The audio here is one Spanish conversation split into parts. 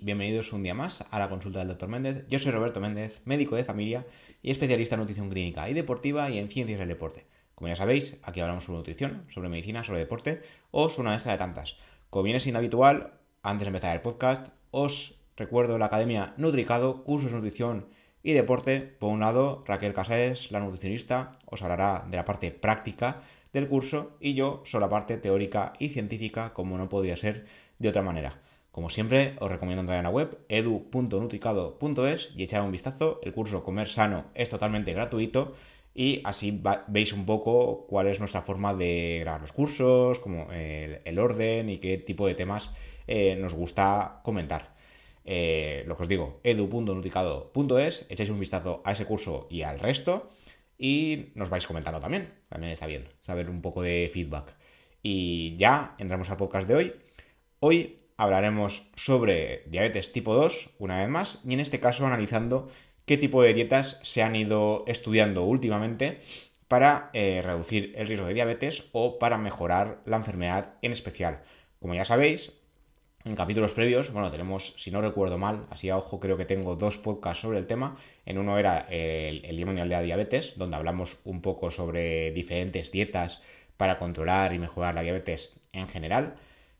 bienvenidos un día más a la consulta del Dr. Méndez. Yo soy Roberto Méndez, médico de familia y especialista en nutrición clínica y deportiva y en ciencias del deporte. Como ya sabéis, aquí hablamos sobre nutrición, sobre medicina, sobre deporte o sobre una mezcla de tantas. Como viene siendo habitual, antes de empezar el podcast, os recuerdo la Academia Nutricado, cursos de nutrición y deporte. Por un lado, Raquel Casares, la nutricionista, os hablará de la parte práctica del curso y yo soy la parte teórica y científica, como no podría ser de otra manera. Como siempre, os recomiendo entrar en la web edu.nutricado.es y echar un vistazo. El curso Comer Sano es totalmente gratuito y así veis un poco cuál es nuestra forma de grabar los cursos, como el orden y qué tipo de temas nos gusta comentar. Lo que os digo, edu.nutricado.es, echáis un vistazo a ese curso y al resto y nos vais comentando también. También está bien saber un poco de feedback. Y ya entramos al podcast de hoy. Hoy hablaremos sobre diabetes tipo 2, una vez más, y en este caso analizando qué tipo de dietas se han ido estudiando últimamente para reducir el riesgo de diabetes o para mejorar la enfermedad en especial. Como ya sabéis, en capítulos previos, tenemos, si no recuerdo mal, así a ojo creo que tengo 2 podcasts sobre el tema. En uno era el Día Mundial de la Diabetes, donde hablamos un poco sobre diferentes dietas para controlar y mejorar la diabetes en general.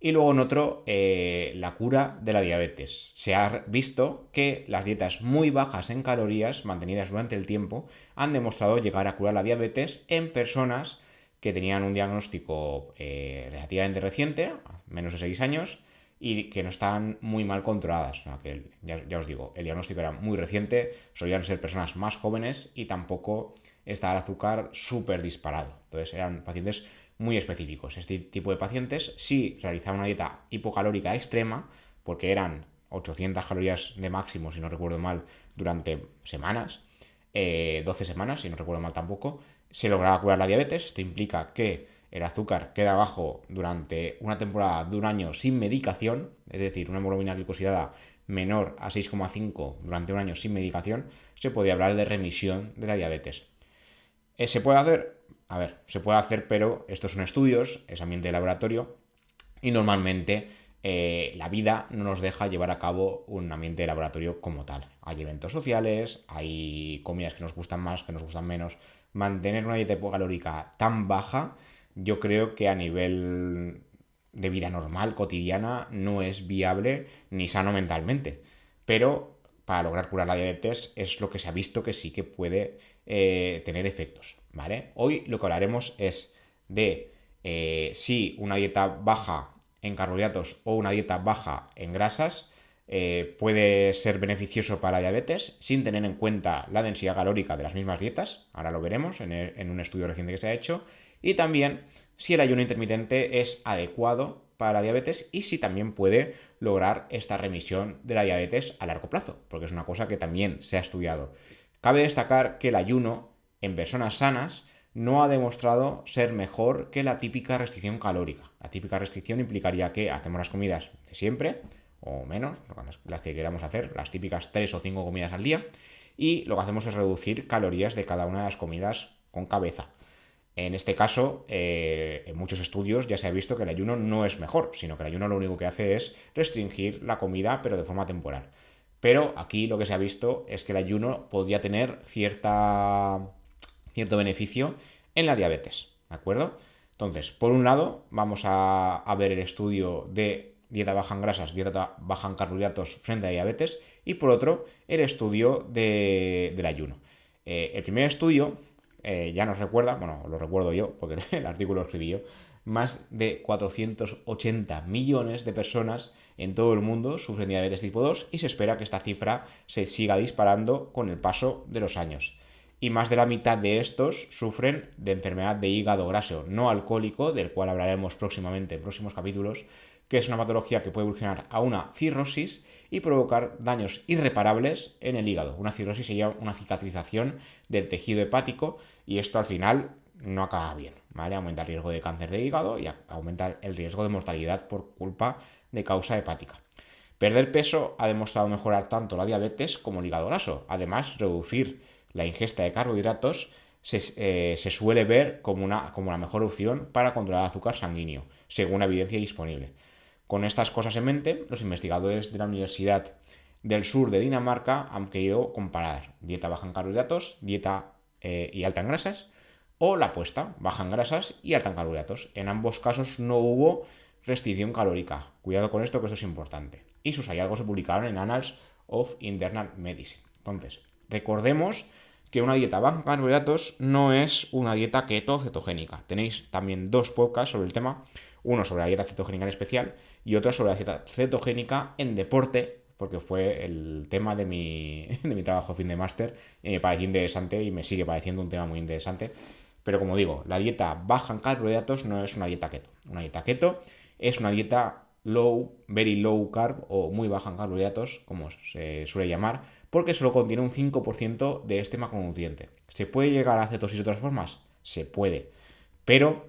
Y luego en otro, la cura de la diabetes. Se ha visto que las dietas muy bajas en calorías, mantenidas durante el tiempo, han demostrado llegar a curar la diabetes en personas que tenían un diagnóstico relativamente reciente, menos de 6 años, y que no estaban muy mal controladas. O sea, que ya os digo, el diagnóstico era muy reciente, solían ser personas más jóvenes y tampoco estaba el azúcar súper disparado. Entonces eran pacientes muy específicos. Este tipo de pacientes sí realizaban una dieta hipocalórica extrema, porque eran 800 calorías de máximo, si no recuerdo mal, durante semanas, 12 semanas, si no recuerdo mal tampoco, se lograba curar la diabetes. Esto implica que el azúcar queda bajo durante una temporada de un año sin medicación, es decir, una hemoglobina glicosilada menor a 6,5 durante un año sin medicación, se podría hablar de remisión de la diabetes. ¿Se puede hacer? A ver, se puede hacer, pero estos son estudios, es ambiente de laboratorio, y normalmente la vida no nos deja llevar a cabo un ambiente de laboratorio como tal. Hay eventos sociales, hay comidas que nos gustan más, que nos gustan menos. Mantener una dieta hipocalórica tan baja, yo creo que a nivel de vida normal, cotidiana, no es viable ni sano mentalmente. Pero para lograr curar la diabetes es lo que se ha visto que sí que puede tener efectos, ¿vale? Hoy lo que hablaremos es de si una dieta baja en carbohidratos o una dieta baja en grasas puede ser beneficioso para la diabetes sin tener en cuenta la densidad calórica de las mismas dietas. Ahora lo veremos en un estudio reciente que se ha hecho. Y también si el ayuno intermitente es adecuado para la diabetes y si también puede lograr esta remisión de la diabetes a largo plazo, porque es una cosa que también se ha estudiado. Cabe destacar que el ayuno en personas sanas no ha demostrado ser mejor que la típica restricción calórica. La típica restricción implicaría que hacemos las comidas de siempre, o menos, las que queramos hacer, las típicas 3 o 5 comidas al día, y lo que hacemos es reducir calorías de cada una de las comidas con cabeza. En este caso, en muchos estudios ya se ha visto que el ayuno no es mejor, sino que el ayuno lo único que hace es restringir la comida, pero de forma temporal. Pero aquí lo que se ha visto es que el ayuno podría tener cierto beneficio en la diabetes, ¿de acuerdo? Entonces, por un lado, vamos a ver el estudio de dieta baja en grasas, dieta baja en carbohidratos frente a diabetes, y por otro, el estudio del ayuno. El primer estudio ya nos recuerda, lo recuerdo yo, porque el artículo lo escribí yo, más de 480 millones de personas en todo el mundo sufren diabetes tipo 2 y se espera que esta cifra se siga disparando con el paso de los años. Y más de la mitad de estos sufren de enfermedad de hígado graso no alcohólico, del cual hablaremos próximamente en próximos capítulos, que es una patología que puede evolucionar a una cirrosis y provocar daños irreparables en el hígado. Una cirrosis sería una cicatrización del tejido hepático y esto al final no acaba bien, ¿vale? Aumenta el riesgo de cáncer de hígado y aumenta el riesgo de mortalidad por culpa de causa hepática. Perder peso ha demostrado mejorar tanto la diabetes como el hígado graso. Además, reducir la ingesta de carbohidratos se suele ver como la mejor opción para controlar el azúcar sanguíneo, según la evidencia disponible. Con estas cosas en mente, los investigadores de la Universidad del Sur de Dinamarca han querido comparar dieta baja en carbohidratos, dieta y alta en grasas, o la apuesta, baja en grasas y alta en carbohidratos. En ambos casos no hubo restricción calórica. Cuidado con esto, que esto es importante. Y sus hallazgos se publicaron en Annals of Internal Medicine. Entonces, recordemos que una dieta baja en carbohidratos no es una dieta keto cetogénica. Tenéis también 2 podcasts sobre el tema, uno sobre la dieta cetogénica en especial y otro sobre la dieta cetogénica en deporte, porque fue el tema de mi trabajo fin de máster y me pareció interesante y me sigue pareciendo un tema muy interesante. Pero como digo, la dieta baja en carbohidratos no es una dieta keto. Una dieta keto es una dieta low, very low carb o muy baja en carbohidratos, como se suele llamar, porque solo contiene un 5% de este macronutriente. ¿Se puede llegar a cetosis de otras formas? Se puede, pero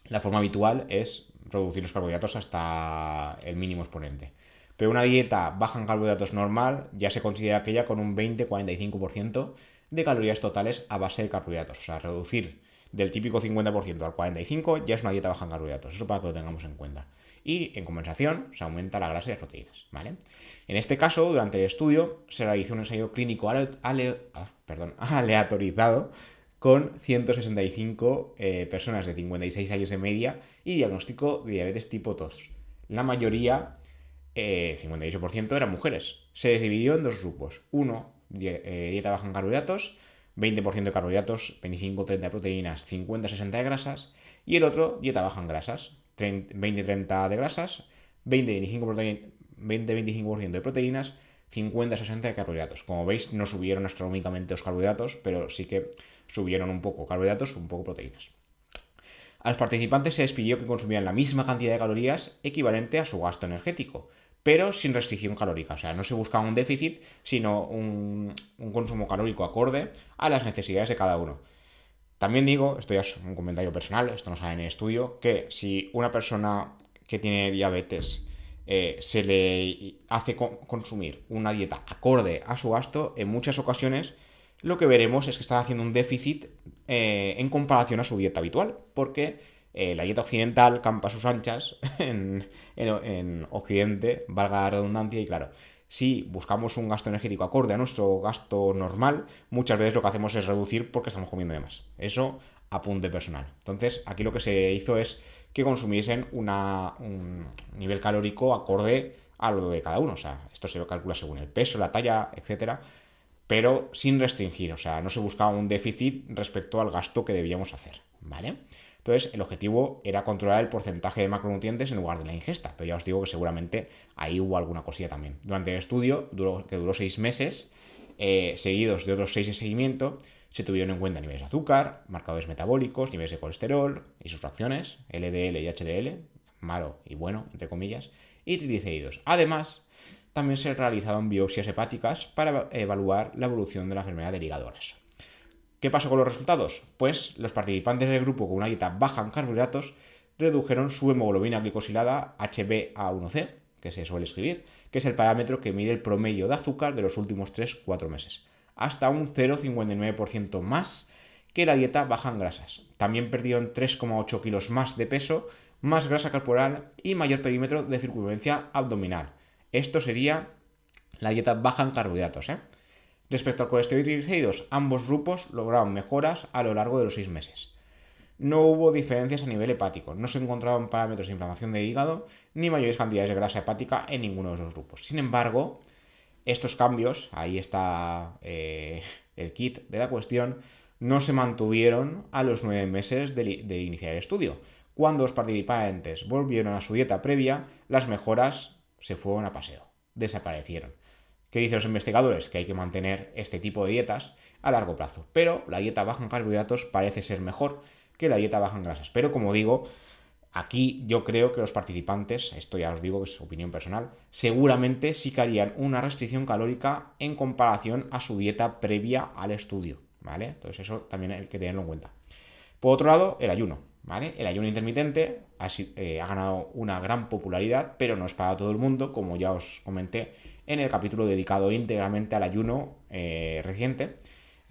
la forma habitual es reducir los carbohidratos hasta el mínimo exponente. Pero una dieta baja en carbohidratos normal ya se considera aquella con un 20-45% de calorías totales a base de carbohidratos. O sea, reducir del típico 50% al 45% ya es una dieta baja en carbohidratos. Eso para que lo tengamos en cuenta. Y en compensación se aumenta la grasa y las proteínas, ¿vale? En este caso, durante el estudio se realizó un ensayo clínico aleatorizado con 165 personas de 56 años de media y diagnóstico de diabetes tipo 2. La mayoría, 58%, eran mujeres. Se dividió en 2 grupos. Uno, dieta baja en carbohidratos, 20% de carbohidratos, 25-30 de proteínas, 50-60 de grasas. Y el otro, dieta baja en grasas, 20-30 de grasas, 20-25% de proteínas, 50-60 de carbohidratos. Como veis, no subieron astronómicamente los carbohidratos, pero sí que subieron un poco carbohidratos, un poco proteínas. A los participantes se les pidió que consumieran la misma cantidad de calorías equivalente a su gasto energético, pero sin restricción calórica. O sea, no se buscaba un déficit, sino un consumo calórico acorde a las necesidades de cada uno. También digo, esto ya es un comentario personal, esto no sale en el estudio, que si una persona que tiene diabetes se le hace consumir una dieta acorde a su gasto, en muchas ocasiones lo que veremos es que está haciendo un déficit en comparación a su dieta habitual, porque la dieta occidental campa a sus anchas en Occidente, valga la redundancia, y claro, si buscamos un gasto energético acorde a nuestro gasto normal, muchas veces lo que hacemos es reducir porque estamos comiendo de más. Eso apunte personal. Entonces, aquí lo que se hizo es que consumiesen un nivel calórico acorde a lo de cada uno. O sea, esto se calcula según el peso, la talla, etcétera, pero sin restringir. O sea, no se buscaba un déficit respecto al gasto que debíamos hacer, ¿vale? Entonces, el objetivo era controlar el porcentaje de macronutrientes en lugar de la ingesta, pero ya os digo que seguramente ahí hubo alguna cosilla también. Durante el estudio, que duró 6 meses, seguidos de otros 6 de seguimiento, se tuvieron en cuenta niveles de azúcar, marcadores metabólicos, niveles de colesterol y sus fracciones, LDL y HDL, malo y bueno, entre comillas, y triglicéridos. Además, también se realizaron biopsias hepáticas para evaluar la evolución de la enfermedad del hígado graso. ¿Qué pasó con los resultados? Pues los participantes del grupo con una dieta baja en carbohidratos redujeron su hemoglobina glicosilada HbA1c, que se suele escribir, que es el parámetro que mide el promedio de azúcar de los últimos 3-4 meses, hasta un 0,59% más que la dieta baja en grasas. También perdieron 3,8 kilos más de peso, más grasa corporal y mayor perímetro de circunferencia abdominal. Esto sería la dieta baja en carbohidratos, Respecto al colesterol y triglicéridos, ambos grupos lograron mejoras a lo largo de los 6 meses. No hubo diferencias a nivel hepático, no se encontraban parámetros de inflamación de hígado ni mayores cantidades de grasa hepática en ninguno de los grupos. Sin embargo, estos cambios, ahí está el kit de la cuestión, no se mantuvieron a los 9 meses de iniciar el estudio. Cuando los participantes volvieron a su dieta previa, las mejoras se fueron a paseo, desaparecieron. ¿Qué dicen los investigadores? Que hay que mantener este tipo de dietas a largo plazo. Pero la dieta baja en carbohidratos parece ser mejor que la dieta baja en grasas. Pero como digo, aquí yo creo que los participantes, esto ya os digo que es opinión personal, seguramente sí que harían una restricción calórica en comparación a su dieta previa al estudio, ¿vale? Entonces eso también hay que tenerlo en cuenta. Por otro lado, el ayuno, ¿vale? El ayuno intermitente ha ganado una gran popularidad, pero no es para todo el mundo, como ya os comenté en el capítulo dedicado íntegramente al ayuno reciente.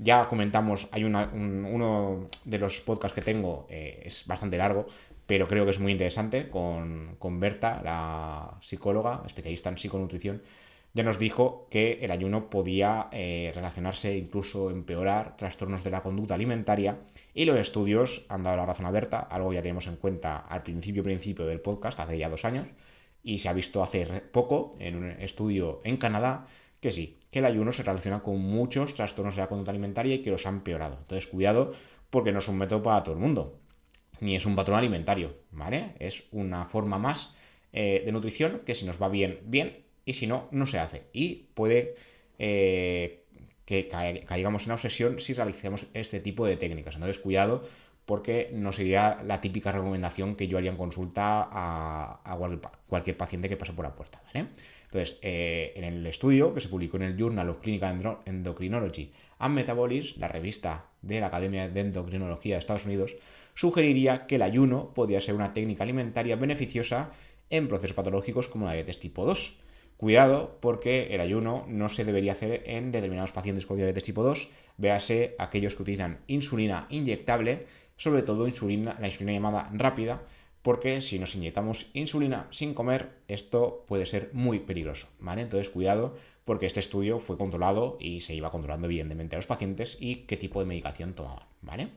Ya comentamos, hay uno de los podcasts que tengo, es bastante largo, pero creo que es muy interesante, con Berta, la psicóloga, especialista en psiconutrición. Ya nos dijo que el ayuno podía relacionarse, incluso empeorar trastornos de la conducta alimentaria, y los estudios han dado la razón a Berta, algo que ya tenemos en cuenta al principio del podcast, hace ya 2 años, y se ha visto hace poco en un estudio en Canadá que sí, que el ayuno se relaciona con muchos trastornos de la conducta alimentaria y que los han empeorado. Entonces, cuidado, porque no es un método para todo el mundo, ni es un patrón alimentario, ¿vale? Es una forma más de nutrición que si nos va bien, bien, y si no, no se hace. Y puede que caigamos en la obsesión si realicemos este tipo de técnicas. Entonces, cuidado, porque no sería la típica recomendación que yo haría en consulta a cualquier paciente que pase por la puerta, ¿vale? Entonces, en el estudio que se publicó en el Journal of Clinical Endocrinology and Metabolism, la revista de la Academia de Endocrinología de Estados Unidos, sugeriría que el ayuno podía ser una técnica alimentaria beneficiosa en procesos patológicos como la diabetes tipo 2. Cuidado, porque el ayuno no se debería hacer en determinados pacientes con diabetes tipo 2, véase aquellos que utilizan insulina inyectable, sobre todo la insulina llamada rápida, porque si nos inyectamos insulina sin comer, esto puede ser muy peligroso, ¿vale? Entonces, cuidado, porque este estudio fue controlado y se iba controlando evidentemente a los pacientes y qué tipo de medicación tomaban, ¿vale?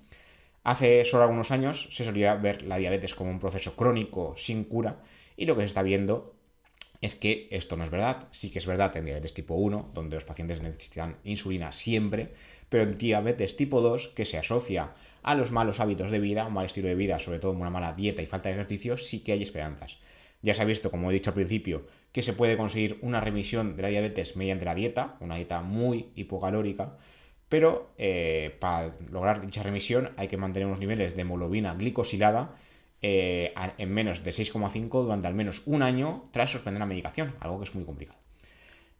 Hace solo algunos años se solía ver la diabetes como un proceso crónico sin cura, y lo que se está viendo es que esto no es verdad. Sí que es verdad en diabetes tipo 1, donde los pacientes necesitan insulina siempre, pero en diabetes tipo 2, que se asocia a los malos hábitos de vida, un mal estilo de vida, sobre todo una mala dieta y falta de ejercicio, sí que hay esperanzas. Ya se ha visto, como he dicho al principio, que se puede conseguir una remisión de la diabetes mediante la dieta, una dieta muy hipocalórica, pero para lograr dicha remisión hay que mantener unos niveles de hemoglobina glicosilada en menos de 6,5 durante al menos un año tras suspender la medicación, algo que es muy complicado.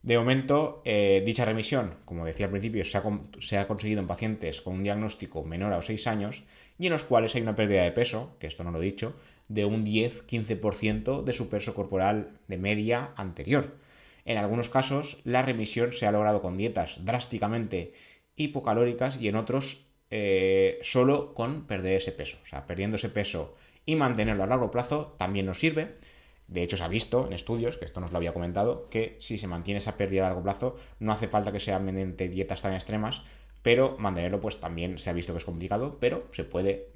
De momento, dicha remisión, como decía al principio, se ha conseguido en pacientes con un diagnóstico menor a los 6 años y en los cuales hay una pérdida de peso, que esto no lo he dicho, de un 10-15% de su peso corporal de media anterior. En algunos casos, la remisión se ha logrado con dietas drásticamente hipocalóricas y en otros solo con perder ese peso. O sea, perdiendo ese peso y mantenerlo a largo plazo también nos sirve. De hecho, se ha visto en estudios, que esto nos lo había comentado, que si se mantiene esa pérdida a largo plazo, no hace falta que sean mediante dietas tan extremas, pero mantenerlo pues también se ha visto que es complicado, pero se puede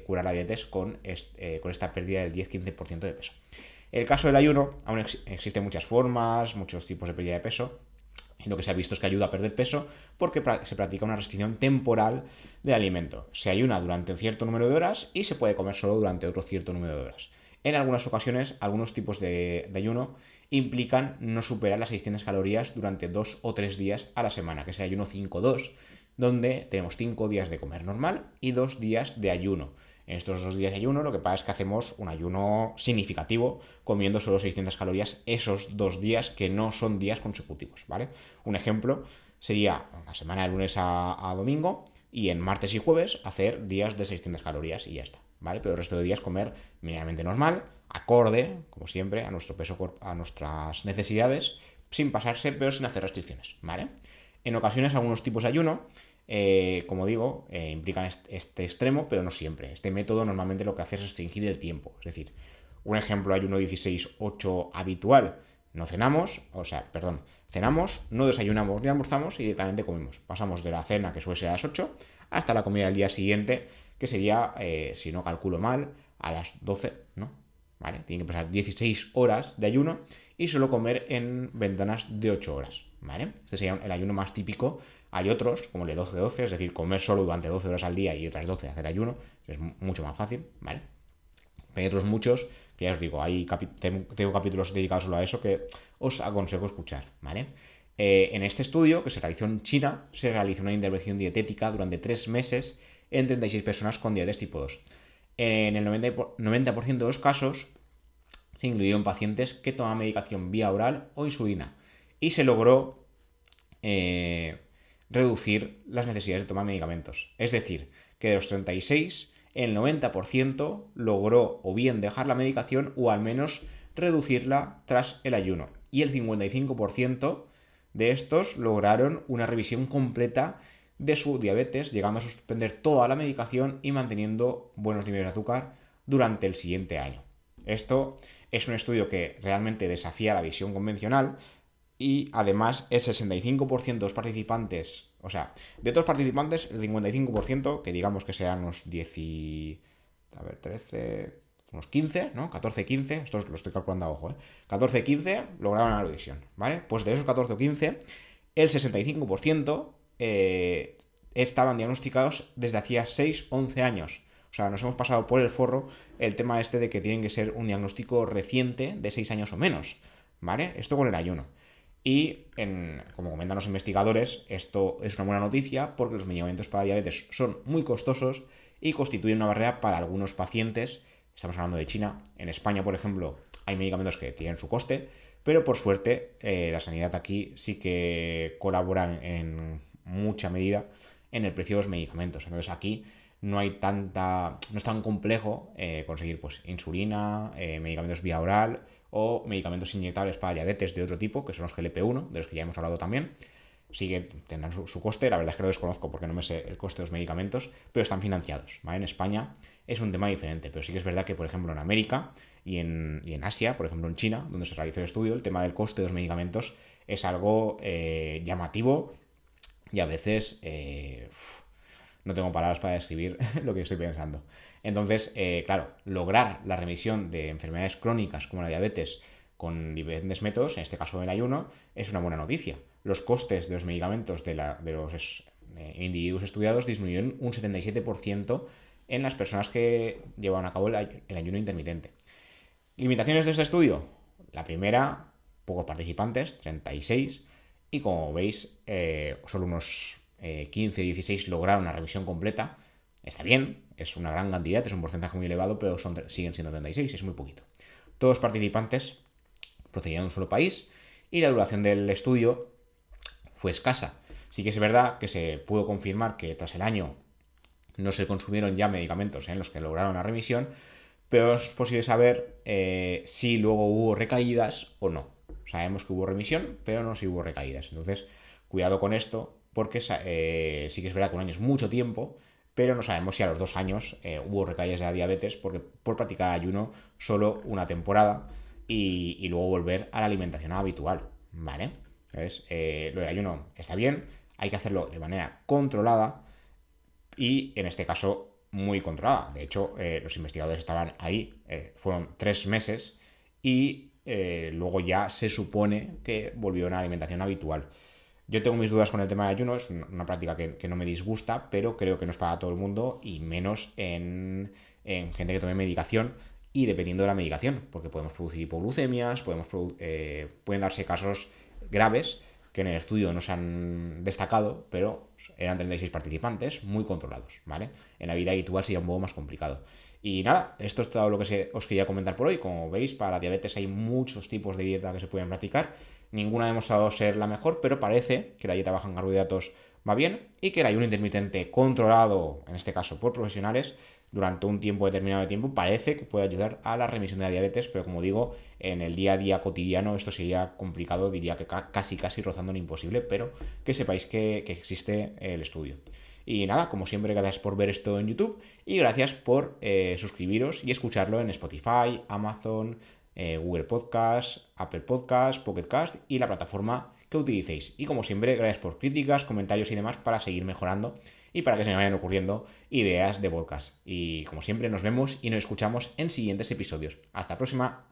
curar la diabetes con esta pérdida del 10-15% de peso. En el caso del ayuno, aún existen muchas formas, muchos tipos de pérdida de peso, y lo que se ha visto es que ayuda a perder peso porque se practica una restricción temporal del alimento. Se ayuna durante un cierto número de horas y se puede comer solo durante otro cierto número de horas. En algunas ocasiones, algunos tipos de ayuno implican no superar las 600 calorías durante 2 o 3 días a la semana, que es el ayuno 5-2, donde tenemos 5 días de comer normal y 2 días de ayuno. En estos 2 días de ayuno lo que pasa es que hacemos un ayuno significativo comiendo solo 600 calorías esos 2 días que no son días consecutivos, ¿vale? Un ejemplo sería la semana de lunes a domingo y en martes y jueves hacer días de 600 calorías y ya está, ¿vale? Pero el resto de días comer mínimamente normal, acorde, como siempre, a nuestro peso, a nuestras necesidades, sin pasarse, pero sin hacer restricciones, ¿vale? En ocasiones algunos tipos de ayuno como digo, implican este extremo, pero no siempre. Este método normalmente lo que hace es restringir el tiempo. Es decir, un ejemplo ayuno 16-8 habitual. No cenamos, cenamos, no desayunamos ni almorzamos y directamente comemos. Pasamos de la cena, que suele ser a las 8, hasta la comida del día siguiente, que sería, si no calculo mal, a las 12, ¿no? ¿Vale? Tiene que pasar 16 horas de ayuno y solo comer en ventanas de 8 horas, ¿vale? Este sería el ayuno más típico. Hay otros, como el de 12-12, es decir, comer solo durante 12 horas al día y otras 12 hacer ayuno, es mucho más fácil, ¿vale? Hay otros muchos que ya os digo, tengo capítulos dedicados solo a eso que os aconsejo escuchar, ¿vale? En este estudio, que se realizó en China, se realizó una intervención dietética durante 3 meses en 36 personas con diabetes tipo 2. En el 90% de los casos se incluyeron pacientes que tomaban medicación vía oral o insulina y se logró reducir las necesidades de tomar medicamentos. Es decir, que de los 36, el 90% logró o bien dejar la medicación o al menos reducirla tras el ayuno. Y el 55% de estos lograron una revisión completa de su diabetes, llegando a suspender toda la medicación y manteniendo buenos niveles de azúcar durante el siguiente año. Esto es un estudio que realmente desafía la visión convencional y además el 65% de los participantes, o sea, de todos los participantes, el 55%, que digamos que sean unos 10 y... a ver, 13, unos 15, ¿no? 14, 15, esto lo estoy calculando a ojo, 14, 15 lograron la revisión, ¿vale? Pues de esos 14 o 15, el 65% estaban diagnosticados desde hacía 6, 11 años. O sea, nos hemos pasado por el forro el tema este de que tienen que ser un diagnóstico reciente de 6 años o menos, ¿vale? Esto con el ayuno. Y, como comentan los investigadores, esto es una buena noticia porque los medicamentos para diabetes son muy costosos y constituyen una barrera para algunos pacientes. Estamos hablando de China. En España, por ejemplo, hay medicamentos que tienen su coste, pero por suerte la sanidad aquí sí que colaboran en mucha medida en el precio de los medicamentos. Entonces aquí no es tan complejo conseguir pues insulina, medicamentos vía oral o medicamentos inyectables para diabetes de otro tipo, que son los GLP-1, de los que ya hemos hablado también. Sí que tendrán su coste, la verdad es que lo desconozco porque no me sé el coste de los medicamentos, pero están financiados, ¿vale? En España es un tema diferente, pero sí que es verdad que, por ejemplo, en América y en Asia, por ejemplo en China, donde se realizó el estudio, el tema del coste de los medicamentos es algo llamativo y a veces no tengo palabras para describir lo que estoy pensando. Entonces, claro, lograr la remisión de enfermedades crónicas como la diabetes con diferentes métodos, en este caso el ayuno, es una buena noticia. Los costes de los medicamentos de los individuos estudiados disminuyeron un 77% en las personas que llevaban a cabo el ayuno intermitente. ¿Limitaciones de este estudio? La primera, pocos participantes, 36, y como veis, solo unos 15, 16 lograron una revisión completa. Está bien, es una gran cantidad, es un porcentaje muy elevado, pero siguen siendo 36, es muy poquito. Todos los participantes procedían de un solo país y la duración del estudio fue escasa. Sí que es verdad que se pudo confirmar que tras el año no se consumieron ya medicamentos en los que lograron la remisión, pero es posible saber si luego hubo recaídas o no. Sabemos que hubo remisión, pero no si hubo recaídas. Entonces, cuidado con esto, porque sí que es verdad que un año es mucho tiempo, pero no sabemos si a los 2 años hubo recaídas de la diabetes por practicar ayuno solo una temporada y luego volver a la alimentación habitual, ¿vale? Entonces, lo del ayuno está bien, hay que hacerlo de manera controlada y, en este caso, muy controlada. De hecho, los investigadores estaban ahí, fueron 3 meses y luego ya se supone que volvió a una alimentación habitual. Yo tengo mis dudas con el tema de ayuno, es una práctica que no me disgusta, pero creo que no es para todo el mundo y menos en gente que tome medicación y dependiendo de la medicación, porque podemos producir hipoglucemias, pueden darse casos graves que en el estudio no se han destacado, pero eran 36 participantes muy controlados, ¿vale? En la vida habitual sería un poco más complicado. Y nada, esto es todo lo que os quería comentar por hoy. Como veis, para la diabetes hay muchos tipos de dieta que se pueden practicar. Ninguna ha demostrado ser la mejor, pero parece que la dieta baja en carbohidratos va bien y que el ayuno intermitente controlado, en este caso por profesionales, durante un tiempo determinado de tiempo, parece que puede ayudar a la remisión de la diabetes, pero como digo, en el día a día cotidiano esto sería complicado, diría que casi rozando lo imposible, pero que sepáis que existe el estudio. Y nada, como siempre, gracias por ver esto en YouTube y gracias por suscribiros y escucharlo en Spotify, Amazon, Google Podcast, Apple Podcast, Pocket Cast y la plataforma que utilicéis. Y como siempre, gracias por críticas, comentarios y demás para seguir mejorando y para que se me vayan ocurriendo ideas de podcast. Y como siempre, nos vemos y nos escuchamos en siguientes episodios. Hasta la próxima.